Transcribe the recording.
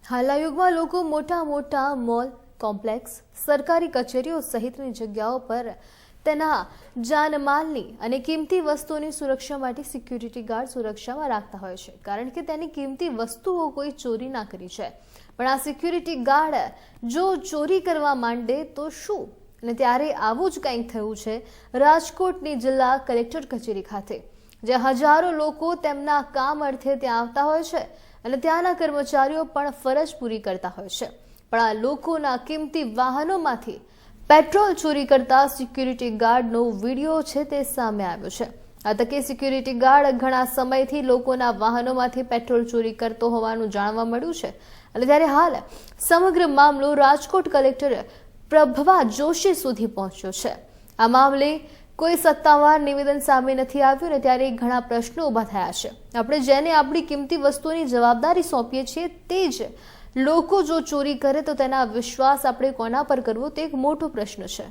હાલના યુગમાં લોકો મોટા મોલ, કોમ્પ્લેક્સ, સરકારી કચેરીઓ સહિતની જગ્યાઓ પર તેના જાનમાલની અને કિંમતી વસ્તુઓની સુરક્ષા માટે સિક્યુરિટી ગાર્ડ સુરક્ષામાં રાખતા હોય છે, કારણ કે તેની કિંમતી વસ્તુઓ કોઈ ચોરી ના કરી જાય. પણ આ સિક્યુરિટી ગાર્ડ જો ચોરી કરવા માંડે તો શું? અને ત્યારે આવું જ કંઈક થયું છે રાજકોટની જિલ્લા કલેક્ટર કચેરી ખાતે, જ્યાં હજારો લોકો તેમના કામ અર્થે ત્યાં આવતા હોય છે અને ત્યાંના કર્મચારીઓ પણ ફરજ પૂરી કરતા હોય છે. પણ આ લોકોના કિંમતી વાહનોમાંથી પેટ્રોલ ચોરી કરતા સિક્યુરિટી ગાર્ડનો વિડીયો છે તે સામે આવ્યો છે. આ તકે સિક્યુરિટી ગાર્ડ ઘણા સમયથી લોકોના વાહનોમાંથી પેટ્રોલ ચોરી કરતો હોવાનું જાણવા મળ્યું છે. અને ત્યારે હાલ સમગ્ર મામલો રાજકોટ કલેક્ટર પ્રભવા જોશી સુધી પહોંચ્યો છે. આ મામલે કોઈ સત્તાવાર નિવેદન સામે નથી આવ્યું ને ત્યારે ઘણા પ્રશ્નો ઊભા થયા છે. આપણે જેને આપણી કિંમતી વસ્તુઓની જવાબદારી સોંપીએ છીએ તે જ લોકો જો ચોરી કરે તો તેના વિશ્વાસ આપણે કોના પર કરવો તે એક મોટો પ્રશ્ન છે.